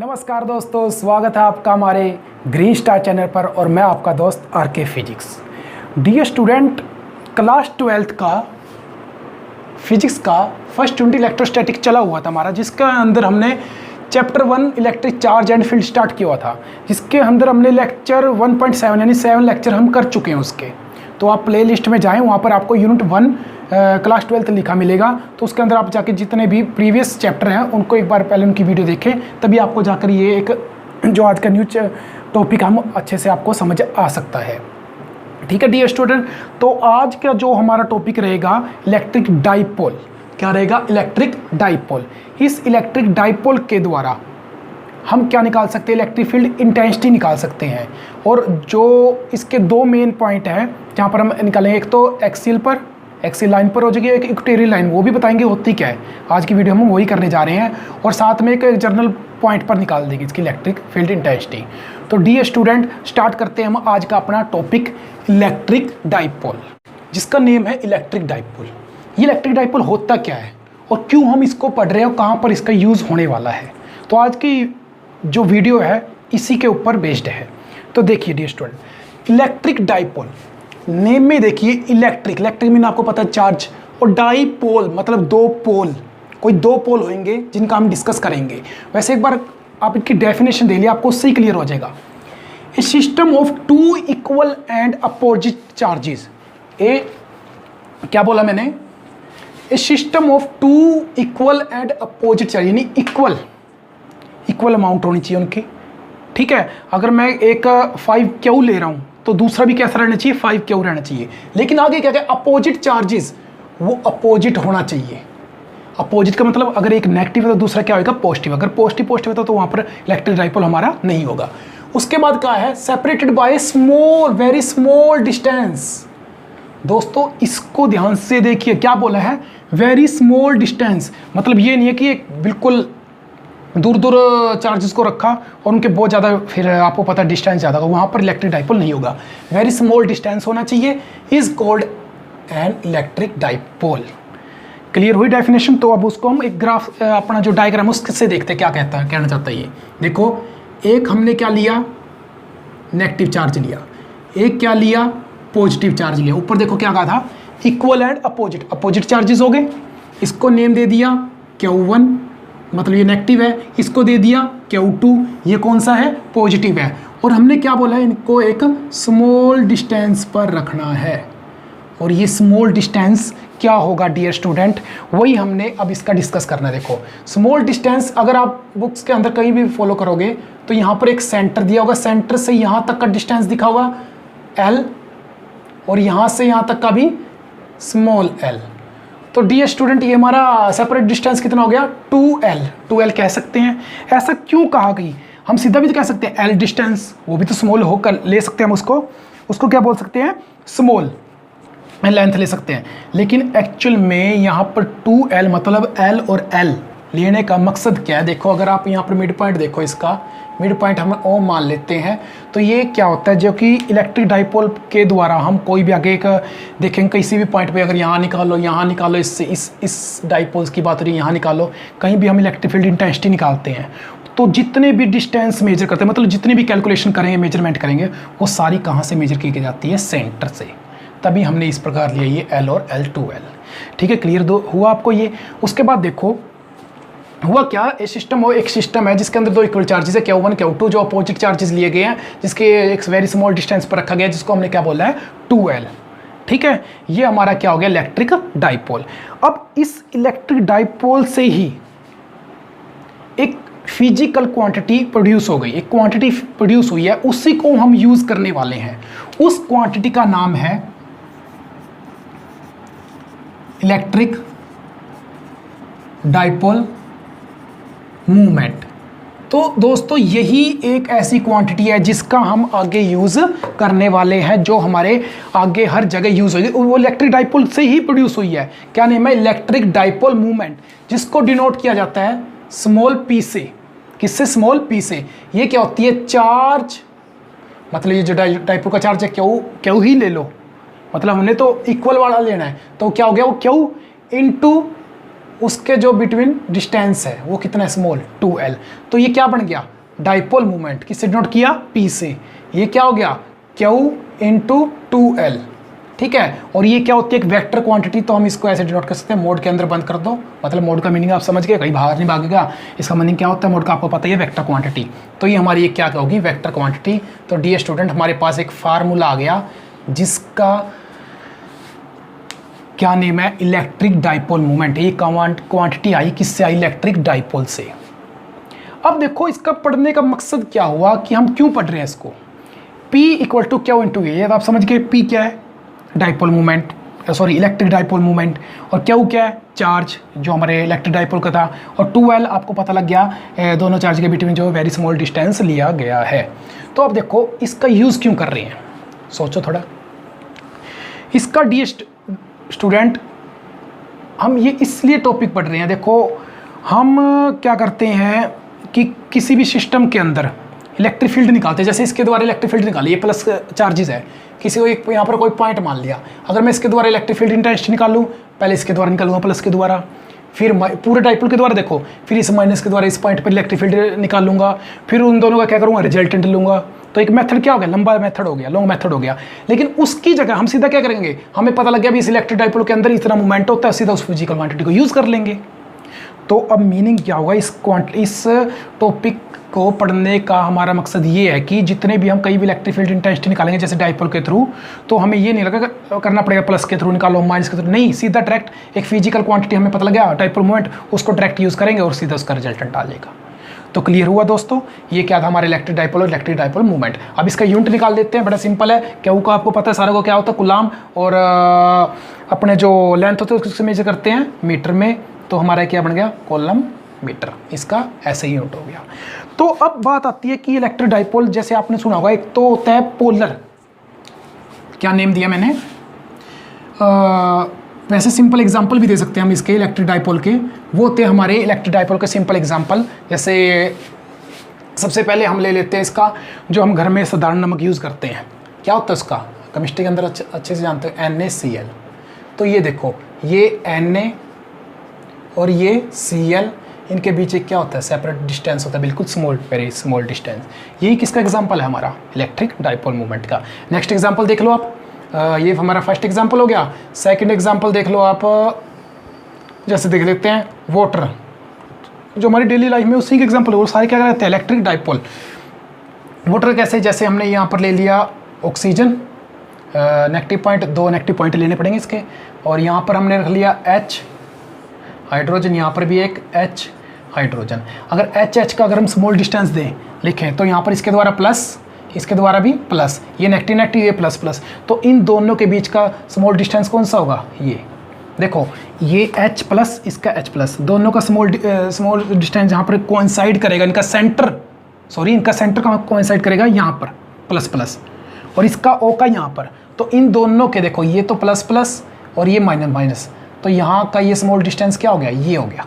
नमस्कार दोस्तों, स्वागत है आपका हमारे ग्रीन स्टार चैनल पर और मैं आपका दोस्त RK physics. Dear student, class 12th का फिजिक्स का फर्स्ट यूनिट इलेक्ट्रोस्टैटिक चला हुआ था हमारा, जिसके अंदर हमने chapter 1 electric charge and field start किया हुआ था, जिसके अंदर हमने लेक्चर 1.7 यानी 7 लेक्चर हम कर चुके हैं उसके। तो आप प्ले लिस्ट में जाएँ, वहाँ पर आपको यूनिट 1 क्लास 12th लिखा मिलेगा। तो उसके अंदर आप जाके जितने भी प्रीवियस चैप्टर हैं उनको एक बार पहले उनकी वीडियो देखें, तभी आपको जाकर ये एक जो आज का न्यूज टॉपिक हम अच्छे से आपको समझ आ सकता है। ठीक है डियर स्टूडेंट, तो आज का जो हमारा टॉपिक रहेगा इलेक्ट्रिक डाइपोल। क्या रहेगा? Electric dipole. इस इलेक्ट्रिक डाइपोल के द्वारा हम क्या निकाल सकते हैं? इलेक्ट्रिक फील्ड इंटेंसिटी निकाल सकते हैं। और जो इसके दो मेन पॉइंट हैं जहाँ पर हम निकालेंगे, एक तो एक्सियल लाइन पर हो जाएगी, एक इक्वेटोरियल लाइन, वो भी बताएंगे होती क्या है। आज की वीडियो हम वही करने जा रहे हैं और साथ में एक जर्नल पॉइंट पर निकाल देंगे इसकी इलेक्ट्रिक फील्ड इंटेंसिटी। तो डियर स्टूडेंट, स्टार्ट करते हैं हम आज का अपना टॉपिक इलेक्ट्रिक डाइपोल, जिसका नेम है इलेक्ट्रिक डाइपोल। ये इलेक्ट्रिक डाइपोल होता क्या है और क्यों हम इसको पढ़ रहे हैं और कहाँ पर इसका यूज़ होने वाला है, तो आज की जो वीडियो है इसी के ऊपर बेस्ड है। तो देखिए dear student, electric dipole name में देखिए इलेक्ट्रिक मीन आपको पता है चार्ज, और डाइपोल मतलब दो पोल, कोई दो पोल होंगे जिनका हम डिस्कस करेंगे। वैसे एक बार आप इनकी डेफिनेशन दे लिया, आपको उससे ही क्लियर हो जाएगा। A system of two equal and opposite charges. क्या बोला मैंने? A system of two equal and opposite charge, यानी इक्वल अमाउंट होनी चाहिए उनकी। ठीक है, अगर मैं एक 5Q ले रहा हूं तो दूसरा भी कैसा रहना चाहिए? 5Q रहना चाहिए। लेकिन आगे क्या क्या? अपोजिट चार्जेस, वो अपोजिट होना चाहिए। अपोजिट का मतलब अगर एक नेगेटिव है तो दूसरा क्या होगा? पॉजिटिव। अगर पॉजिटिव होता तो वहां पर इलेक्ट्रिक डाइपोल हमारा नहीं होगा। उसके बाद क्या है? Separated by small, very small distance. दोस्तों इसको ध्यान से देखिए, क्या बोला है? Very small distance. मतलब ये नहीं है कि एक बिल्कुल दूर चार्जेस को रखा और उनके बहुत ज़्यादा, फिर आपको पता डिस्टेंस ज़्यादा होगा, वहाँ पर इलेक्ट्रिक डाइपोल नहीं होगा। वेरी स्मॉल डिस्टेंस होना चाहिए, is called an electric dipole. Clear हुई डेफिनेशन? तो अब उसको हम एक ग्राफ, अपना जो डायग्राम उससे देखते हैं क्या कहना चाहता है ये। देखो, एक हमने क्या लिया? नेगेटिव चार्ज लिया। एक क्या लिया? पॉजिटिव चार्ज लिया। ऊपर देखो क्या कहा था? इक्वल एंड अपोजिट चार्जेस हो गए। इसको नेम दे दिया Q1, मतलब ये नेगेटिव है। इसको दे दिया Q2, ये कौन सा है? पॉजिटिव है। और हमने क्या बोला है? इनको एक स्मॉल डिस्टेंस पर रखना है। और ये स्मॉल डिस्टेंस क्या होगा डियर स्टूडेंट? वही हमने अब इसका डिस्कस करना है। देखो, स्मॉल डिस्टेंस अगर आप बुक्स के अंदर कहीं भी फॉलो करोगे तो यहाँ पर एक सेंटर दिया होगा, सेंटर से यहाँ तक का डिस्टेंस दिखा होगा L, और यहाँ से यहाँ तक का भी स्मॉल l। तो डियर स्टूडेंट, ये हमारा सेपरेट डिस्टेंस कितना हो गया? 2L कह सकते हैं। ऐसा क्यों कहा गई? हम सीधा भी तो कह सकते हैं L डिस्टेंस, वो भी तो स्मॉल होकर ले सकते हैं हम उसको क्या बोल सकते हैं? स्मॉल लेंथ ले सकते हैं। लेकिन एक्चुअल में यहाँ पर 2L मतलब L और L लेने का मकसद क्या है? देखो, अगर आप यहाँ पर मिड पॉइंट देखो, इसका मिड पॉइंट हम O मान लेते हैं, तो ये क्या होता है? जो कि इलेक्ट्रिक डाइपोल के द्वारा हम कोई भी आगे का देखेंगे, किसी भी पॉइंट पे अगर यहाँ निकालो, इससे इस डाइपोल्स की बात हो रही है, यहाँ निकालो, कहीं भी हम इलेक्ट्रिक फील्ड इंटेंसिटी निकालते हैं तो जितने भी डिस्टेंस मेजर करते हैं, मतलब जितनी भी कैलकुलेशन करेंगे, मेजरमेंट करेंगे, वो सारी कहाँ से मेजर की जाती है? सेंटर से। तभी हमने इस प्रकार लिया ये L और L 2L। ठीक है, क्लियर हुआ आपको ये? उसके बाद देखो हुआ क्या? एक सिस्टम है जिसके अंदर दो इक्वल चार्जेस है Q1 Q2, जो अपोजिट चार्जेस लिए गए हैं, जिसके एक वेरी स्मॉल डिस्टेंस पर रखा गया, जिसको हमने क्या बोला है? 2L। ठीक है, ये हमारा क्या हो गया? Electric dipole. अब इस इलेक्ट्रिक डाइपोल से ही एक फिजिकल क्वांटिटी प्रोड्यूस हो गई, एक क्वांटिटी प्रोड्यूस हुई है, उसी को हम यूज करने वाले हैं। उस क्वांटिटी का नाम है इलेक्ट्रिक डाइपोल मूवमेंट। तो दोस्तों यही एक ऐसी क्वांटिटी है जिसका हम आगे यूज करने वाले हैं, जो हमारे आगे हर जगह यूज होगी। वो इलेक्ट्रिक डाइपोल से ही प्रोड्यूस हुई है। क्या नेम है? इलेक्ट्रिक डाइपोल मूवमेंट, जिसको डिनोट किया जाता है स्मॉल p से। किससे? स्मॉल p से। ये क्या होती है? चार्ज, मतलब ये जो डाइपोल का चार्ज है Q ही ले लो, मतलब हमने तो इक्वल वाला लेना है, तो क्या हो गया? वो Q इंटू उसके जो बिटवीन डिस्टेंस है वो कितना स्मॉल 2l। तो ये क्या बन गया, डाइपोल मोमेंट किससे डिनोट किया, p से। ये क्या हो गया, q इंटू 2l, ठीक है। और ये क्या होती है, एक वेक्टर क्वांटिटी, तो हम इसको ऐसे डिनोट कर सकते हैं, मोड के अंदर बंद कर दो, मतलब मोड का मीनिंग आप समझ गए, कहीं बाहर नहीं भागेगा। इसका मीनिंग क्या होता है मोड का, आपको पता ही है, वेक्टर क्वांटिटी। तो ये हमारी एक क्या होगी, वेक्टर क्वांटिटी। तो डियर स्टूडेंट, हमारे पास एक फार्मूला आ गया जिसका क्या नेम है, इलेक्ट्रिक डाइपोल मोमेंट। ये क्वांटिटी आई किससे आई, इलेक्ट्रिक डाइपोल से। अब देखो इसका पढ़ने का मकसद क्या हुआ, कि हम क्यों पढ़ रहे हैं इसको। P equal to q into a, आप समझ गए P क्या है, dipole moment, sorry electric dipole moment, और क्यू क्या है, चार्ज जो हमारे इलेक्ट्रिक डाइपोल का था, और 2l आपको पता लग गया दोनों चार्ज के बिटवीन जो वेरी स्मॉल डिस्टेंस लिया गया है। तो अब देखो इसका यूज़ क्यों कर रहे हैं, सोचो थोड़ा। इसका डी स्टूडेंट हम ये इसलिए टॉपिक पढ़ रहे हैं, देखो हम क्या करते हैं कि किसी भी सिस्टम के अंदर इलेक्ट्रिक फील्ड निकालते हैं, जैसे इसके द्वारा इलेक्ट्रिक फील्ड निकाली, ये प्लस चार्जेस है, किसी को एक यहाँ पर कोई पॉइंट मान लिया, अगर मैं इसके द्वारा इलेक्ट्रिक फील्ड इंटेंसिटी निकालूँ, पहले इसके द्वारा निकालूंगा प्लस के द्वारा, फिर पूरे डाइपोल के द्वारा देखो, फिर इस माइनस के द्वारा इस पॉइंट पर इलेक्ट्रिक फील्ड निकालूंगा, फिर उन दोनों का क्या करूँगा, रिजल्टेंट लूँगा। तो एक मेथड क्या हो गया, लंबा मेथड हो गया, लॉन्ग मेथड हो गया। लेकिन उसकी जगह हम सीधा क्या करेंगे, हमें पता लग गया भी इस इलेक्ट्रिक डाइपोल के अंदर इतना मूवमेंट होता है, सीधा उस फिजिकल क्वांटिटी को यूज़ कर लेंगे। तो अब मीनिंग क्या होगा, इस टॉपिक को पढ़ने का हमारा मकसद ये है कि जितने भी हम कई भी इलेक्ट्रिक फील्ड इंटेंसिटी निकालेंगे जैसे डाइपोल के थ्रू, तो हमें ये नहीं लगा करना पड़ेगा प्लस के थ्रू निकालो, माइनस के थ्रू नहीं, सीधा डायरेक्ट एक फिजिकल क्वांटिटी हमें पता लग गया डाइपोल मोमेंट, उसको डायरेक्ट यूज़ करेंगे और सीधा उसका रिजल्टेंट आ जाएगा। तो क्लियर हुआ दोस्तों, ये क्या था हमारे इलेक्ट्रिक डाइपोल और इलेक्ट्रिक डाइपोल मूवमेंट। अब इसका यूनिट निकाल देते हैं, बड़ा सिंपल है, क्यू का आपको पता है सारा को क्या होता है, कूलाम, और अपने जो लेंथ होते हैं उससे मेजर करते हैं मीटर में, तो हमारा क्या बन गया, कॉलम मीटर, इसका ऐसे ही यूनिट हो गया। तो अब बात आती है कि इलेक्ट्रिक डाइपोल जैसे आपने सुना होगा, एक तो होता है पोलर, क्या नेम दिया मैंने, वैसे सिंपल एग्जांपल भी दे सकते हैं हम इसके इलेक्ट्रिक डाइपोल के, वो होते हैं हमारे इलेक्ट्रिक डाइपोल के सिंपल एग्जांपल। जैसे सबसे पहले हम ले लेते हैं इसका, जो हम घर में साधारण नमक यूज़ करते हैं, क्या होता है उसका, केमिस्ट्री के अंदर अच्छे से जानते हैं, NaCl। तो ये देखो, ये Na और ये Cl, इनके बीच एक क्या होता है, सेपरेट डिस्टेंस होता है, बिल्कुल स्मॉल, वेरी स्मॉल डिस्टेंस। यही किसका एग्जांपल है, हमारा इलेक्ट्रिक डाइपोल मूवमेंट का। नेक्स्ट एग्जांपल देख लो आप, ये हमारा फर्स्ट एग्जांपल हो गया। सेकंड एग्जांपल देख लो आप, जैसे देख लेते हैं वाटर, जो हमारी डेली लाइफ में उसी के एग्जांपल है, वो सारे क्या कहते हैं, इलेक्ट्रिक डाइपोल। वाटर कैसे, जैसे हमने यहाँ पर ले लिया oxygen, negative point, 2 negative point लेने पड़ेंगे इसके, और यहाँ पर हमने रख लिया H हाइड्रोजन, यहाँ पर भी एक H हाइड्रोजन। अगर H का अगर हम स्मॉल डिस्टेंस दें लिखें, तो यहाँ पर इसके द्वारा प्लस, इसके द्वारा भी प्लस, ये नेगेटिव नेगेटिव, ये प्लस प्लस, तो इन दोनों के बीच का स्मॉल डिस्टेंस कौन सा होगा, ये देखो, ये H प्लस, इसका H प्लस, दोनों का स्मॉल डिस्टेंस यहाँ पर कोइंसाइड करेगा, इनका सेंटर, सॉरी इनका सेंटर का कोइंसाइड करेगा यहाँ पर प्लस प्लस, और इसका O का यहाँ पर, तो इन दोनों के देखो, ये तो प्लस प्लस और ये माइनस माइनस, तो यहाँ का ये स्मॉल डिस्टेंस क्या हो गया, ये हो गया।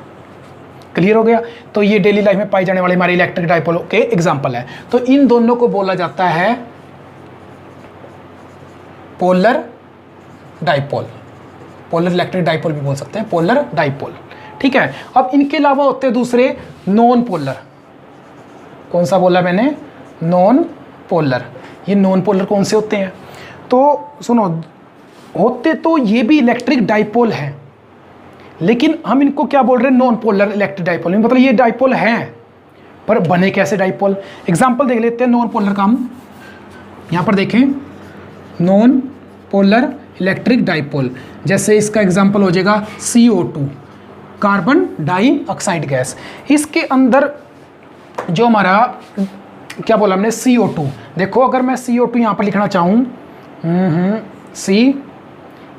क्लियर हो गया। तो ये डेली लाइफ में पाई जाने वाले हमारे इलेक्ट्रिक डाइपोल के एग्जांपल है। तो इन दोनों को बोला जाता है polar dipole, polar electric dipole भी बोल सकते हैं, पोलर डाइपोल। ठीक है। अब इनके अलावा होते हैं दूसरे नॉन पोलर। कौन सा बोला मैंने? Non polar. ये नॉन पोलर कौन से होते हैं? तो सुनो, होते तो ये भी इलेक्ट्रिक डाइपोल है, लेकिन हम इनको क्या बोल रहे हैं? Non polar electric dipole. मतलब ये डाइपोल हैं, पर बने कैसे डाइपोल? एग्जाम्पल देख लेते हैं नॉन पोलर का हम। यहाँ पर देखें, नॉन पोलर इलेक्ट्रिक डाइपोल, जैसे इसका एग्जाम्पल हो जाएगा CO2, कार्बन डाइऑक्साइड गैस। इसके अंदर जो हमारा क्या बोला हमने? CO2। देखो, अगर मैं CO2 यहाँ पर लिखना चाहूँ, C,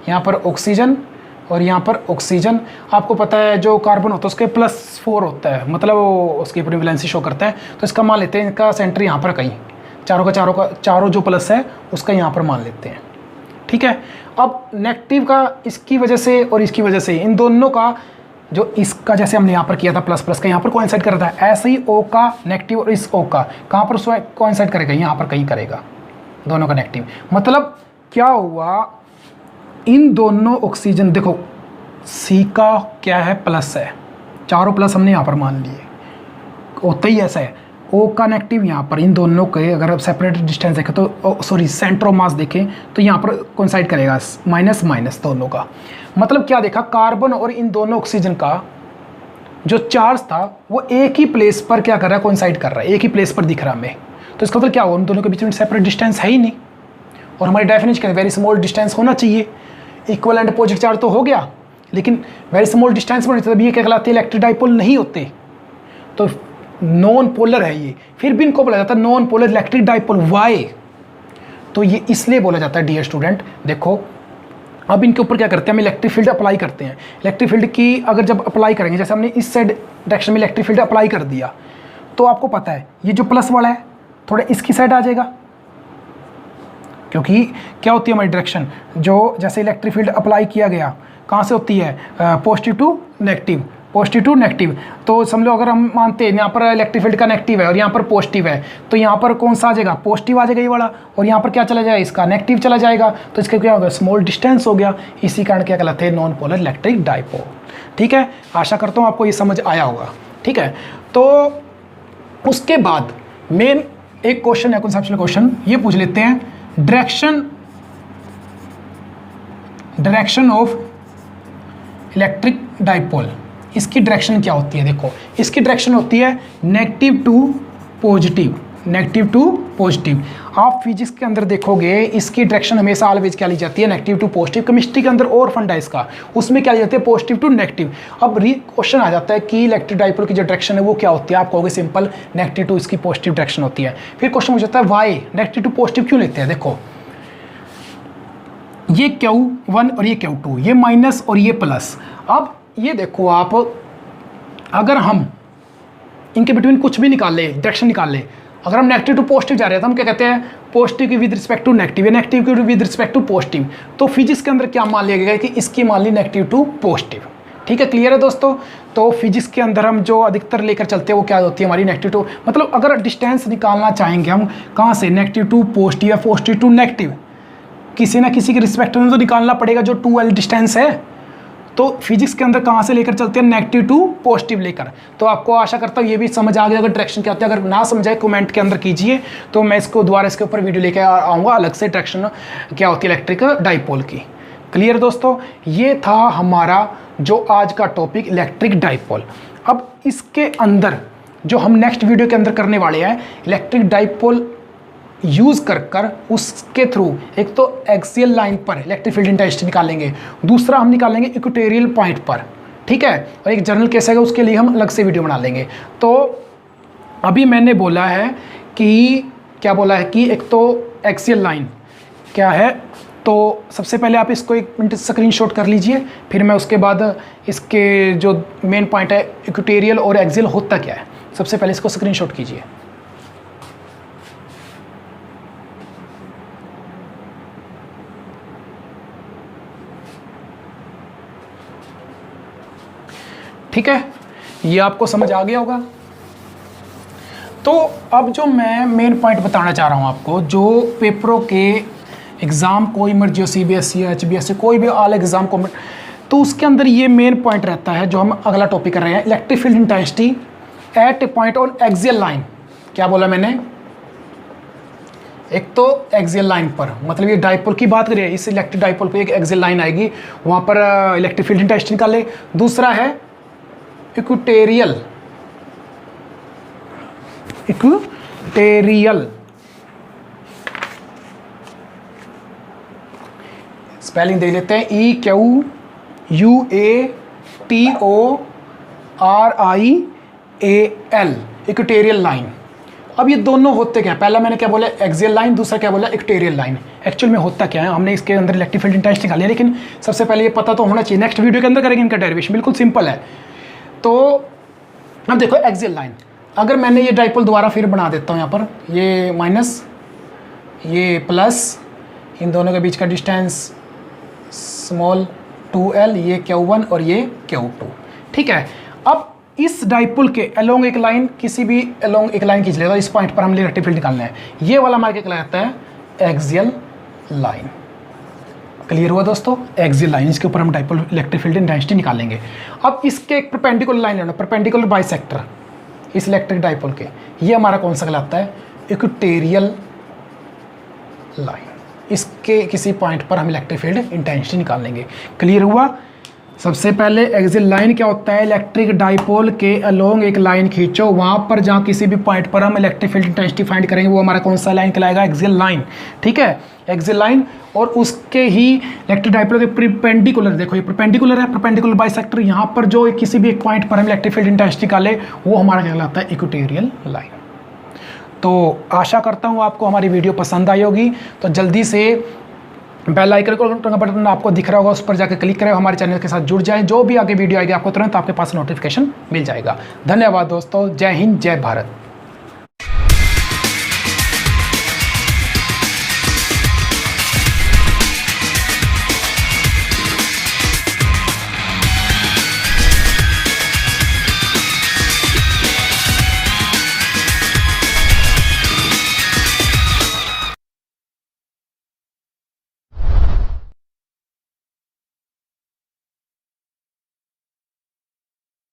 यहाँ पर ऑक्सीजन और यहाँ पर ऑक्सीजन। आपको पता है जो कार्बन होता है उसके +4 होता है, मतलब उसकी अपनी वैलेंसी शो करता है। तो इसका मान लेते हैं, इनका सेंटर यहाँ पर कहीं, चारों जो प्लस है उसका यहाँ पर मान लेते हैं। ठीक है। अब नेगेटिव का इसकी वजह से और इसकी वजह से, इन दोनों का जो इसका जैसे हमने यहाँ पर किया था प्लस प्लस का यहाँ पर कोइंसाइड कर रहा था, ऐसे ही O का नेगेटिव और इस O का कहाँ पर कोइंसाइड करेगा? यहाँ पर कहीं करेगा, दोनों का नेगेटिव। मतलब क्या हुआ? इन दोनों ऑक्सीजन, देखो सी का क्या है, प्लस है, चारों प्लस हमने यहाँ पर मान लिए, होता ही ऐसा है। ओ का नेगेटिव यहाँ पर, इन दोनों के अगर सेपरेट डिस्टेंस देखें तो सॉरी सेंटर ऑफ मास देखें तो यहाँ पर कोइंसाइड करेगा माइनस माइनस दोनों का। मतलब क्या देखा, कार्बन और इन दोनों ऑक्सीजन का जो चार्ज था वो एक ही प्लेस पर क्या कर रहा है, कोइंसाइड कर रहा है, एक ही प्लेस पर दिख रहा है हमें। तो इसका मतलब क्या हुआ, उन दोनों के बीच में सेपरेट डिस्टेंस है ही नहीं। और हमारी डेफिनेशन क्या है, वेरी स्मॉल डिस्टेंस होना चाहिए। इक्वल एंड अपोजिट चार्ज तो हो गया, लेकिन वेरी स्मॉल डिस्टेंस पर तभी ये क्या कहलाते हैं, इलेक्ट्रिक डाइपोल नहीं होते। तो नॉन पोलर है ये, फिर भी इनको बोला जाता है non polar electric dipole. Why? तो ये इसलिए बोला जाता है डियर स्टूडेंट, देखो अब इनके ऊपर क्या करते हैं, हम इलेक्ट्रिक फील्ड अप्लाई करते हैं। इलेक्ट्रिक फील्ड की अगर जब अप्लाई करेंगे, जैसे हमने इस साइड डायरेक्शन में इलेक्ट्रिक फील्ड अप्लाई कर दिया, तो आपको पता है ये जो प्लस वाला है थोड़ा इसकी साइड आ जाएगा, क्योंकि क्या होती है हमारी डायरेक्शन, जो जैसे इलेक्ट्रिक फील्ड अप्लाई किया गया कहाँ से होती है, positive to negative, positive to negative. तो समझ लो अगर हम मानते हैं यहाँ पर इलेक्ट्रिक फील्ड का नेगेटिव है और यहाँ पर पॉजिटिव है, तो यहाँ पर कौन सा आ जाएगा, पॉजिटिव आ जाएगा ये वाला, और यहाँ पर क्या चला जाएगा, इसका नेगेटिव चला जाएगा। तो इसका क्या होगा, स्मॉल डिस्टेंस हो गया। इसी कारण क्या कहलाते हैं, नॉन पोलर इलेक्ट्रिक डाइपोल। ठीक है, आशा करता हूँ आपको ये समझ आया होगा। ठीक है, तो उसके बाद मेन एक क्वेश्चन है, कॉन्सेप्चुअल क्वेश्चन, ये पूछ लेते हैं, डायरेक्शन ऑफ इलेक्ट्रिक डाइपोल, इसकी डायरेक्शन क्या होती है। देखो इसकी डायरेक्शन होती है negative to positive, negative to positive. आप फिजिक्स के अंदर देखोगे इसकी डायरेक्शन हमेशा ऑलवेज क्या ली जाती है, नेगेटिव टू पॉजिटिव। केमिस्ट्री के अंदर और फंडा इसका, उसमें क्या ली जाती है, पॉजिटिव टू नेगेटिव। अब क्वेश्चन आ जाता है कि इलेक्ट्रिक डाइपोल की जो डायरेक्शन है वो क्या होती है, आप कहोगे सिंपल नेगेटिव टू इसकी पॉजिटिव डायरेक्शन होती है। फिर क्वेश्चन हो जाता है वाई नेगेटिव टू पॉजिटिव क्यों लेते हैं। देखो ये Q1 और ये Q2, ये माइनस और ये प्लस। अब ये देखो आप, अगर हम इनके बिटवीन कुछ भी निकाल ले, डायरेक्शन निकाल ले, अगर हम नेगेटिव टू पॉजिटिव जा रहे हैं तो हम क्या कहते हैं, पॉजिटिव की विद रिस्पेक्ट टू नेगेटिव या नेगेटिव की विद रिस्पेक्ट टू पॉजिटिव। तो फिजिक्स के अंदर क्या मान लिया गया कि इसकी मान ली नेगेटिव टू पॉजिटिव। ठीक है, क्लियर है दोस्तों। तो फिजिक्स के अंदर हम जो अधिकतर लेकर चलते हैं वो क्या होती है हमारी नेगेटिव टू, मतलब अगर डिस्टेंस निकालना चाहेंगे हम कहाँ से, नेगेटिव टू पॉजिटिव या पॉजिटिव टू नेगेटिव, किसी ना किसी के रिस्पेक्ट में तो निकालना पड़ेगा जो 2L डिस्टेंस है। तो फिजिक्स के अंदर कहाँ से लेकर चलते हैं, नेगेटिव टू पॉजिटिव लेकर। तो आपको आशा करता हूँ ये भी समझ आ गया। अगर डायरेक्शन क्या होती है, अगर ना समझाए कमेंट के अंदर कीजिए, तो मैं इसको दोबारा इसके ऊपर वीडियो लेकर आऊँगा अलग से, डायरेक्शन क्या होती है इलेक्ट्रिक डाइपोल की। क्लियर दोस्तों, ये था हमारा जो आज का टॉपिक इलेक्ट्रिक डाइपोल। अब इसके अंदर जो हम नेक्स्ट वीडियो के अंदर करने वाले हैं, इलेक्ट्रिक डाइपोल यूज़ कर उसके थ्रू एक तो एक्सियल लाइन पर इलेक्ट्रिक फील्ड इंटेंसिटी निकालेंगे, दूसरा हम निकालेंगे इक्वेटोरियल पॉइंट पर। ठीक है, और एक जनरल केस है उसके लिए हम अलग से वीडियो बना लेंगे। तो अभी मैंने बोला है कि क्या बोला है कि एक तो एक्सियल लाइन क्या है, तो सबसे पहले आप इसको एक मिनट स्क्रीनशॉट कर लीजिए, फिर मैं उसके बाद इसके जो मेन पॉइंट है इक्वेटोरियल और एक्सियल होता क्या है, सबसे पहले इसको स्क्रीनशॉट कीजिए। ठीक है, ये आपको समझ आ गया होगा। तो अब जो मैं मेन पॉइंट बताना चाह रहा हूँ आपको, जो पेपरों के एग्ज़ाम कोई मर्जी हो, CBSE या HBSE कोई भी ऑल एग्ज़ाम को, तो उसके अंदर ये मेन पॉइंट रहता है जो हम अगला टॉपिक कर रहे हैं, electric field intensity at A point on axial line. क्या बोला मैंने, एक तो एक्सियल लाइन पर, मतलब ये डाइपोल की बात करिए, इस इलेक्ट्रिक डाइपोल पे एक एक्सियल लाइन आएगी, वहाँ पर इलेक्ट्रिक फील्ड इंटेंसिटी निकाले। दूसरा है इक्वेटोरियल, स्पेलिंग देख लेते हैं, EQUATORIAL, इक्वेटोरियल लाइन। अब ये दोनों होते क्या, पहला मैंने क्या बोला एक्सियल लाइन, दूसरा क्या बोला इक्वेटोरियल लाइन। एक्चुअल में होता क्या है, हमने इसके अंदर इलेक्ट्रिक फील्ड इंटेंसिटी निकाली है, लेकिन सबसे पहले ये पता तो होना चाहिए। नेक्स्ट वीडियो के अंदर करेंगे इनका डेरिवेशन, बिल्कुल सिंपल है। तो अब देखो एक्सियल लाइन, अगर मैंने ये डाइपोल दोबारा फिर बना देता हूँ, यहाँ पर ये माइनस ये प्लस, इन दोनों के बीच का डिस्टेंस स्मॉल 2L, ये Q1 और ये Q2। ठीक है, अब इस डाइपोल के अलोंग एक लाइन, किसी भी अलोंग एक लाइन खींच लेगा, इस पॉइंट पर हम इलेक्ट्रिक फील्ड निकालना है। ये वाला हमारे क्या कहलाता है, एक्सियल लाइन। क्लियर हुआ दोस्तों। एक्सियल लाइन, इसके ऊपर हम डाइपोल इलेक्ट्रिक फील्ड इंटेंसिटी निकालेंगे। अब इसके एक परपेंडिकुलर लाइन लेना, परपेंडिकुलर बाइसेक्टर इस इलेक्ट्रिक डाइपोल के, ये हमारा कौन सा कहलाता है? Equatorial line. इसके किसी पॉइंट पर हम इलेक्ट्रिक फील्ड इंटेंसिटी निकाल लेंगे। क्लियर हुआ। सबसे पहले एक्सियल लाइन क्या होता है? इलेक्ट्रिक डाइपोल के अलोंग एक लाइन खींचो, वहाँ पर जहाँ किसी भी पॉइंट पर हम इलेक्ट्रिक फील्ड इंटेंसिटी फाइंड करेंगे वो हमारा कौन सा लाइन कहलाएगा? Axial line. ठीक है, एक्सियल लाइन। और उसके ही इलेक्ट्रिक डाइपोल के परपेंडिकुलर, देखो ये परपेंडिकुलर है, परपेंडिकुलर बाइसेक्टर, यहाँ पर जो किसी भी एक पॉइंट पर हम इलेक्ट्रिक फील्ड इंटेंसिटी निकाले वो हमारा कहलाता है इक्वेटोरियल लाइन। तो आशा करता हूँ आपको हमारी वीडियो पसंद आई होगी। तो जल्दी से बेल आइकन का बटन आपको दिख रहा होगा, उस पर जाकर क्लिक करें, हमारे चैनल के साथ जुड़ जाएं। जो भी आगे वीडियो आएगी आपको तुरंत आपके पास नोटिफिकेशन मिल जाएगा। धन्यवाद दोस्तों। जय हिंद, जय भारत।